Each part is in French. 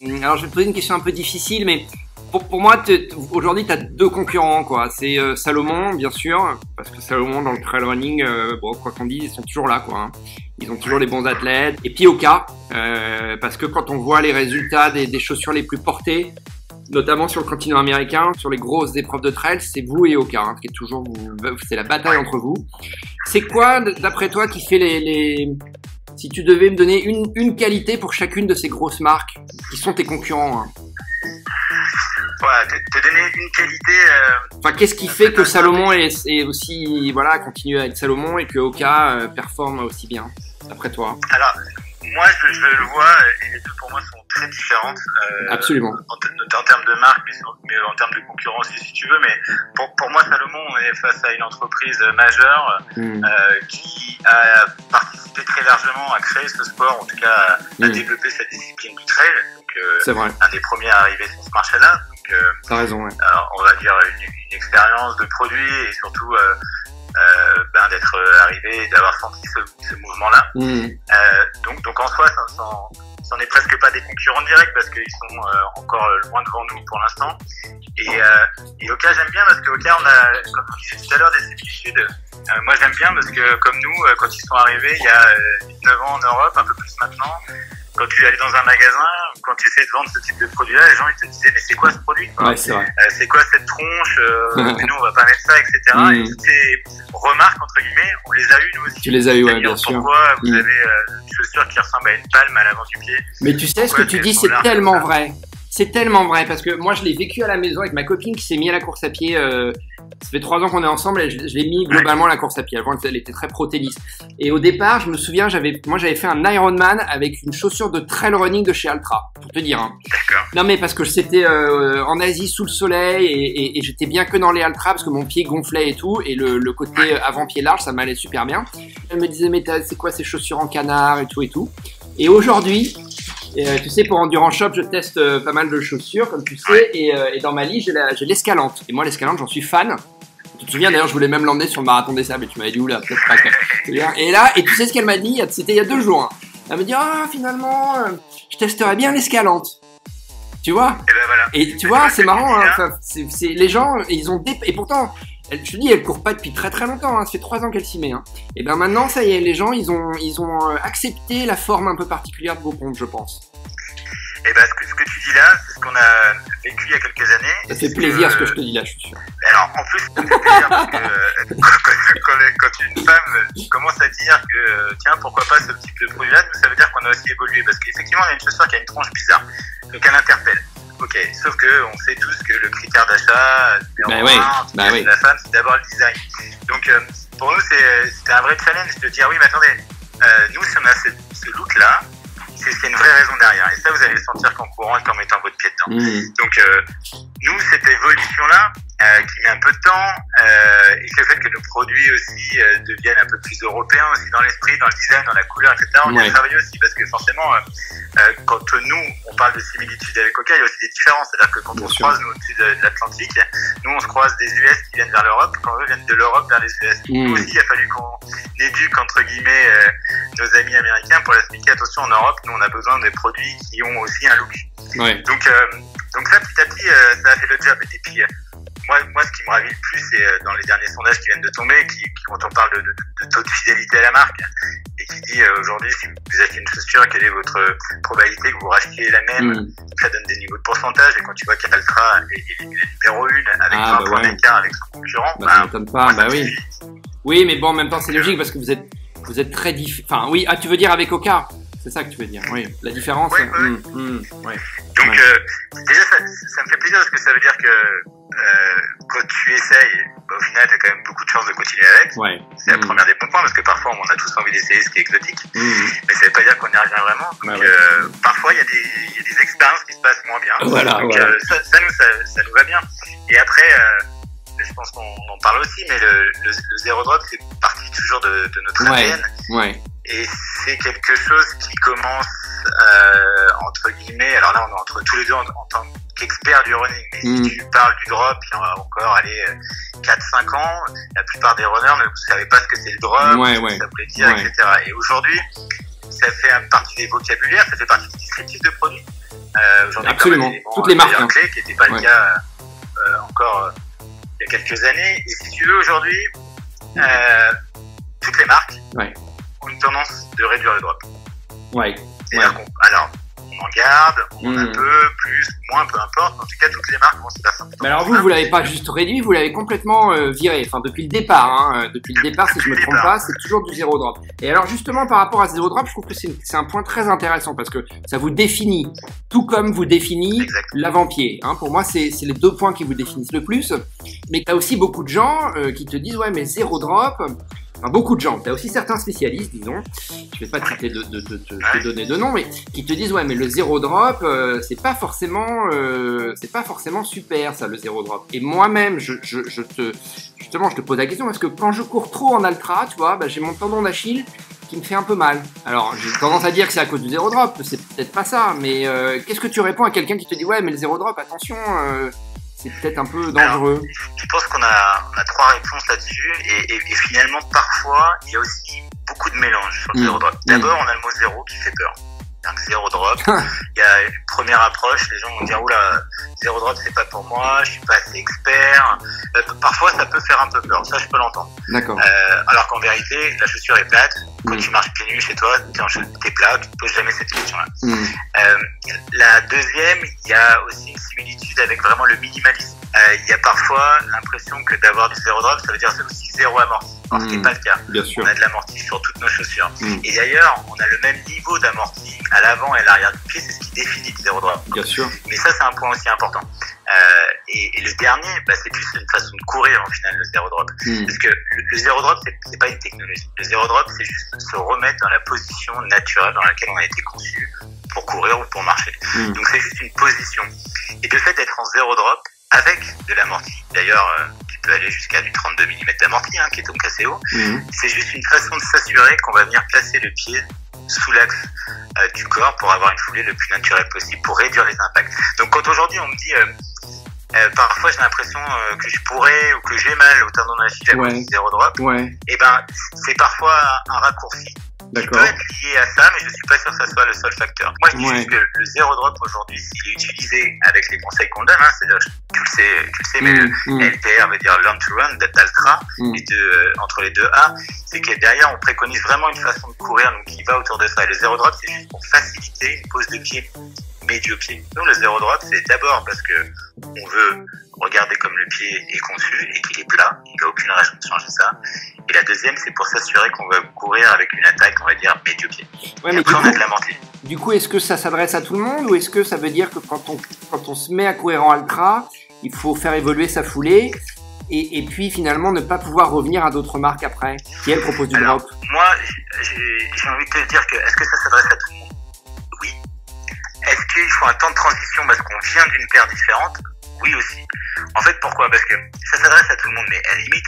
Alors, je vais te poser une question un peu difficile, mais pour moi, aujourd'hui, tu as deux concurrents, quoi. C'est Salomon, bien sûr, parce que Salomon, dans le trail running, bon, quoi qu'on dise, ils sont toujours là, quoi. Hein. Ils ont toujours les bons athlètes. Et puis Hoka, parce que quand on voit les résultats des chaussures les plus portées, notamment sur le continent américain, sur les grosses épreuves de trail, c'est vous et Hoka, hein, qui est toujours, c'est la bataille entre vous. C'est quoi, d'après toi, qui fait si tu devais me donner une qualité pour chacune de ces grosses marques, qui sont tes concurrents, hein. Ouais, te donner une qualité. Enfin, qu'est-ce qui fait que Salomon est aussi, voilà, continue avec Salomon et que Hoka performe aussi bien, d'après toi? Alors, moi, je le vois, et les deux pour moi sont très différentes. Absolument. En termes de marque, mais en termes de concurrence, si tu veux. Mais pour moi, Salomon, on est face à une entreprise majeure qui a participé très largement à créer ce sport, en tout cas à développer cette discipline du trail. C'est vrai. Un des premiers à arriver sur ce marché-là. T'as raison, ouais. On va dire une expérience de produit et surtout d'être arrivé et d'avoir senti ce mouvement-là. Donc en soi, ça n'est presque pas des concurrents directs parce qu'ils sont encore loin devant nous pour l'instant. Et Hoka, j'aime bien parce que Hoka, on a, comme on disait tout à l'heure, des similitudes. Moi, j'aime bien parce que comme nous, quand ils sont arrivés il y a 9 ans en Europe, un peu plus maintenant, quand tu allais dans un magasin, quand tu essayais de vendre ce type de produit-là, les gens ils te disaient mais c'est quoi ce produit, quoi? Ouais, c'est vrai. C'est quoi cette tronche, mais nous on va pas mettre ça, etc. Et toutes ces remarques entre guillemets, on les a eues nous aussi. Tu les as eues, ouais, bien sûr. Pourquoi vous avez une chaussure qui ressemble à une palme à l'avant du pied? Mais tu sais, ce que tu dis, c'est tellement vrai. C'est tellement vrai parce que moi je l'ai vécu à la maison avec ma copine qui s'est mise à la course à pied. Ça fait 3 ans qu'on est ensemble et je l'ai mis globalement à la course à pied. Avant, elle était très pro-tennis. Et au départ, je me souviens, j'avais fait un Ironman avec une chaussure de trail running de chez Altra, pour te dire. Hein. D'accord. Non mais parce que c'était en Asie sous le soleil et j'étais bien que dans les Altra parce que mon pied gonflait et tout et le côté avant-pied large, ça m'allait super bien. Elle me disait mais c'est quoi ces chaussures en canard et tout et tout. Et aujourd'hui, tu sais, pour Endurance Shop, je teste pas mal de chaussures, comme tu sais, et dans ma liste, j'ai l'Escalante. Et moi, l'Escalante, j'en suis fan. Tu te souviens, d'ailleurs, je voulais même l'emmener sur le marathon des sables, et tu m'avais dit, oula, peut-être pas. Et là, et tu sais ce qu'elle m'a dit, c'était il y a 2 jours. Hein. Elle me dit, finalement, je testerais bien l'Escalante. Tu vois? Et ben voilà. Et tu vois, c'est marrant, hein, enfin, les gens, ils ont et pourtant, je te dis, elle court pas depuis très très longtemps, hein, ça fait 3 ans qu'elle s'y met. Hein. Et ben maintenant, ça y est, les gens, ils ont accepté la forme un peu particulière de vos pompes, je pense. Et ben ce que tu dis là, c'est ce qu'on a vécu il y a quelques années. Ça fait plaisir ce que je te dis là, je suis sûr. Alors en plus, ça fait plaisir parce que quand une femme commence à dire que tiens, pourquoi pas ce type de produit-là, nous ça veut dire qu'on a aussi évolué parce qu'effectivement, on a une chaussure qui a une tronche bizarre, donc elle interpelle. Ok, sauf que on sait tous que le critère d'achat numéro 1 de la femme, c'est d'abord le design. Donc pour nous, c'était un vrai challenge de dire oui, mais attendez, nous si on a ce look-là, c'est qu'il y a une vraie raison derrière. Et ça, vous allez le sentir qu'en courant et qu'en mettant votre pied dedans. Donc, nous, cette évolution-là, qui met un peu de temps, et le fait que nos produits aussi deviennent un peu plus européens aussi dans l'esprit, dans le design, dans la couleur, etc., on y a travaillé aussi, parce que forcément, quand nous, on parle de similitudes avec Hoka, il y a aussi des différences. C'est-à-dire que quand on se croise, nous, au-dessus de l'Atlantique, nous, on se croise des US qui viennent vers l'Europe, quand eux viennent de l'Europe vers les US. Nous aussi, il a fallu qu'on éduque, entre guillemets, nos amis américains pour leur expliquer, attention, en Europe, nous, on a besoin des produits qui ont aussi un look. Donc ça, petit à petit, ça a fait le job. Et puis, moi, ce qui me ravit le plus, c'est dans les derniers sondages qui viennent de tomber, quand on parle de taux de fidélité à la marque, et qui dit aujourd'hui, si vous achetez une chaussure, quelle est votre probabilité que vous rachetiez la même, ça donne des niveaux de pourcentage, et quand tu vois qu'Altra est numéro 1 avec 20 points d'écart avec son concurrent, ça m'étonne pas, oui. Oui, mais bon, en même temps, c'est logique parce que vous êtes très différents. Enfin, oui, tu veux dire avec Hoka? C'est ça que tu veux dire, oui. La différence. Oui. Donc, déjà, ça me fait plaisir parce que ça veut dire que quand tu essayes, au final, tu as quand même beaucoup de chances de continuer avec. C'est la première des bons points parce que parfois, on a tous envie d'essayer ce qui est exotique. Mais ça veut pas dire qu'on y arrive vraiment. Donc, parfois, il y a des expériences qui se passent moins bien. Donc, ça nous va bien. Et après, je pense qu'on en parle aussi, mais le zéro drop, c'est partie toujours de notre ADN. Et c'est quelque chose qui commence, entre guillemets, alors là on est entre tous les deux en tant qu'experts du running, mais si tu parles du drop, il y aura encore 4-5 ans, la plupart des runners ne savaient pas ce que c'est le drop, ce que ça voulait dire, etc. Et aujourd'hui, ça fait partie des vocabulaires, ça fait partie du descriptif de produit. Aujourd'hui, absolument. Toutes les marques. Clés, qui n'était pas le cas encore il y a quelques années. Et si tu veux, aujourd'hui, toutes les marques ont une tendance de réduire le drop. Ouais. C'est-à-dire alors, on en garde, on en a peu, plus, moins, peu importe. En tout cas, toutes les marques vont se faire ça. Mais alors vous l'avez pas juste réduit, vous l'avez complètement viré. Enfin, depuis le départ, hein. Depuis le départ, si je me trompe pas, c'est toujours du zéro drop. Et alors justement, par rapport à zéro drop, je trouve que c'est un point très intéressant parce que ça vous définit, tout comme vous définit l'avant-pied. Hein. Pour moi, c'est les deux points qui vous définissent le plus. Mais t'as aussi beaucoup de gens qui te disent ouais, mais zéro drop. Enfin, beaucoup de gens, tu as aussi certains spécialistes, disons, je vais pas te donner de nom, mais qui te disent ouais mais le zéro drop c'est pas forcément super ça le zéro drop. Et moi-même je te pose la question parce que quand je cours trop en ultra, tu vois, j'ai mon tendon d'Achille qui me fait un peu mal. Alors j'ai tendance à dire que c'est à cause du zéro drop, c'est peut-être pas ça, mais qu'est-ce que tu réponds à quelqu'un qui te dit ouais mais le zéro drop attention c'est peut-être un peu dangereux. Alors, je pense qu'on a trois réponses là-dessus et finalement parfois il y a aussi beaucoup de mélange sur le zéro drop. D'abord on a le mot zéro qui fait peur. Donc zéro drop, il y a une première approche, les gens vont dire oula, zéro drop c'est pas pour moi, je suis pas assez expert. Parfois ça peut faire un peu peur, ça je peux l'entendre. D'accord. Alors qu'en vérité la chaussure est plate. Quand tu marches pieds nus chez toi, t'es plat, tu te poses jamais cette question-là. La deuxième, il y a aussi une similitude avec vraiment le minimalisme. Il y a parfois l'impression que d'avoir du zéro drop, ça veut dire c'est aussi zéro amorti. Alors ce qui n'est pas le cas. Bien sûr. On a de l'amorti sur toutes nos chaussures. Et d'ailleurs, on a le même niveau d'amorti à l'avant et à l'arrière du pied, c'est ce qui définit le zéro drop. Bien sûr. Mais ça, c'est un point aussi important. Et le dernier, c'est plus une façon de courir en final, le zéro drop. Parce que le zéro drop, c'est pas une technologie. Le zéro drop, c'est juste se remettre dans la position naturelle dans laquelle on a été conçu pour courir ou pour marcher. Donc c'est juste une position. Et le fait d'être en zéro drop, avec de l'amorti, d'ailleurs, qui peut aller jusqu'à du 32 mm d'amorti, qui est donc assez haut, c'est juste une façon de s'assurer qu'on va venir placer le pied sous l'axe du corps pour avoir une foulée le plus naturelle possible, pour réduire les impacts. Donc quand aujourd'hui on me dit parfois j'ai l'impression que je pourrais ou que j'ai mal au tendon d'Achille à cause du zéro drop, et c'est parfois un raccourci qui peut être lié à ça, mais je suis pas sûr que ça soit le seul facteur. Moi je dis juste que le zéro drop aujourd'hui, s'il est utilisé avec les conseils qu'on donne, c'est-à-dire tu le sais, mais le LTR veut dire Learn to Run d'Altra, entre les deux A, c'est que derrière on préconise vraiment une façon de courir donc qui va autour de ça. Et le zéro drop c'est juste pour faciliter une pose de pied médio-pied. Nous, le zéro drop, c'est d'abord parce que on veut regarder comme le pied est conçu et qu'il est plat. Il n'y a aucune raison de changer ça. Et la deuxième, c'est pour s'assurer qu'on va courir avec une attaque, on va dire, médio-pied. Ouais, après, on a de l'amorti. Du coup, est-ce que ça s'adresse à tout le monde ou est-ce que ça veut dire que quand on se met à courir en ultra, il faut faire évoluer sa foulée et puis finalement ne pas pouvoir revenir à d'autres marques après qui elles proposent du drop? Moi, j'ai envie de te dire que est-ce que ça s'adresse à tout le monde? Oui. Est-ce qu'il faut un temps de transition parce qu'on vient d'une paire différente? Oui aussi. En fait, pourquoi? Parce que ça s'adresse à tout le monde, mais à la limite,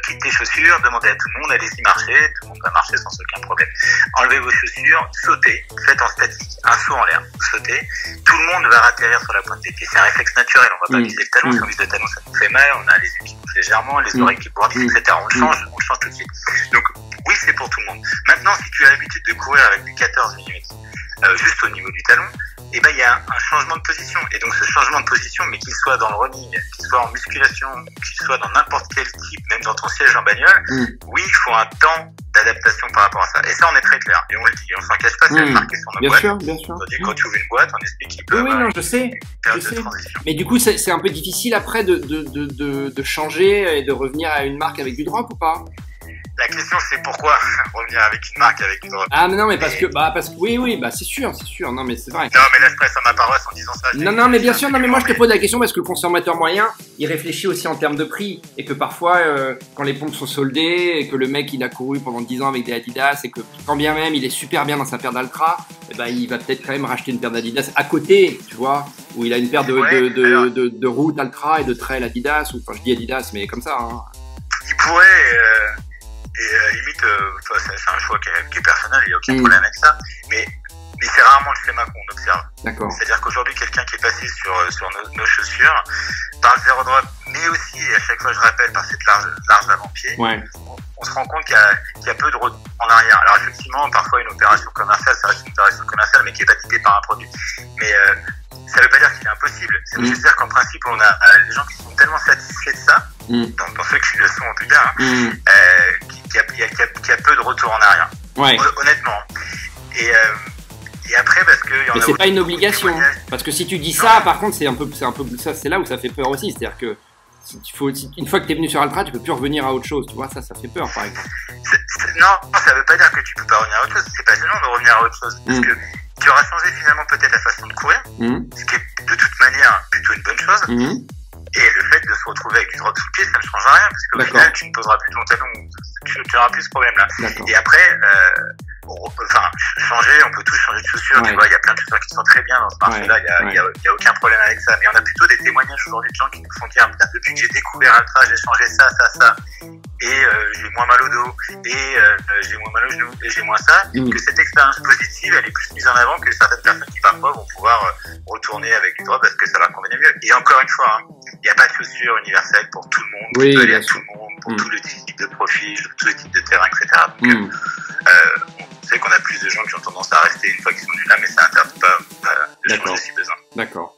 quitte tes chaussures, demandez à tout le monde, allez-y marcher, tout le monde va marcher sans aucun problème. Enlevez vos chaussures, sautez, faites en statique, un saut en l'air, sautez, tout le monde va atterrir sur la pointe des pieds. C'est un réflexe naturel, on va pas viser le talon, si on vise le talon, ça nous fait mal, on a les yeux qui bougent légèrement, les oreilles qui bourdissent, etc. On le change tout de suite. Donc, oui, c'est pour tout le monde. Maintenant, si tu as l'habitude de courir avec du 14 mm, juste au niveau du talon, et il y a un changement de position. Et donc ce changement de position, mais qu'il soit dans le running, qu'il soit en musculation, qu'il soit dans n'importe quel type, même dans ton siège en bagnole, oui, il faut un temps d'adaptation par rapport à ça. Et ça, on est très clair. Et on le dit, on s'en cache pas, c'est marqué sur nos boîtes. Bien sûr. On dit quand tu ouvres une boîte, on explique qu'il peut avoir je sais. Mais du coup, c'est un peu difficile après de changer et de revenir à une marque avec du drop ou pas? La question c'est pourquoi revenir avec une marque avec du drop. Ah mais non mais parce que oui c'est sûr, non mais c'est vrai. Non mais là je presse à ma paroisse en disant ça. Non mais bien sûr, non mais moi je te pose la question parce que le consommateur moyen, il réfléchit aussi en termes de prix et que parfois quand les pompes sont soldées et que le mec il a couru pendant 10 ans avec des Adidas et que quand bien même il est super bien dans sa paire d'Altra, il va peut-être quand même racheter une paire d'Adidas à côté, tu vois, où il a une paire de route Altra et de trail Adidas, ou enfin je dis Adidas mais comme ça. Il pourrait limite, c'est un choix qui est personnel, il n'y a aucun problème avec ça, mais c'est rarement le schéma qu'on observe. D'accord. C'est-à-dire qu'aujourd'hui, quelqu'un qui est passé sur nos chaussures, par le zéro drop, mais aussi, à chaque fois je rappelle, par cette large avant-pied, on se rend compte qu'il y a peu de retour en arrière. Alors effectivement, parfois une opération commerciale, ça reste une opération commerciale, mais qui est pas typée par un produit. Mais ça veut pas dire qu'il est impossible. Ça veut juste dire qu'en principe, on a les gens qui sont tellement satisfaits de ça, dans ceux qui le sont en tout cas, qu'il y a peu de retour en arrière. Ouais. Honnêtement. Et après, parce que mais c'est pas une obligation. Parce que si tu dis ça, par contre, c'est un peu ça, c'est là où ça fait peur aussi. C'est-à-dire que une fois que t'es venu sur Altra, tu peux plus revenir à autre chose. Tu vois, ça fait peur, par exemple. Non, ça veut pas dire que tu peux pas revenir à autre chose. C'est passionnant de revenir à autre chose. Parce que tu auras changé finalement peut-être la façon de courir, ce qui est de toute manière plutôt une bonne chose. Et le fait de se retrouver avec du drop sous le pied, ça ne change rien, parce qu'au final, tu ne poseras plus ton talon, tu n'auras plus ce problème-là. Et après, changer, on peut tous changer de chaussures, tu vois, il y a plein de chaussures qui sont très bien dans ce marché-là, il y a aucun problème avec ça. Mais on a plutôt des témoignages aujourd'hui de gens qui nous font dire, depuis que j'ai découvert Altra, j'ai changé ça, et j'ai moins mal au dos, et j'ai moins mal au genou, et j'ai moins ça, que cette expérience positive, elle est plus mise en avant que certaines personnes qui parfois vont pouvoir retourner avec du drop parce que ça leur convenait mieux. Et encore une fois, il n'y a pas de chaussures universelles pour tout le monde, qui peut aller à tout le monde, pour tout le type de profil, tous les types de terrain, etc. Donc, on sait qu'on a plus de gens qui ont tendance à rester une fois qu'ils sont venus là, mais ça n'interdit pas de changer si besoin. D'accord.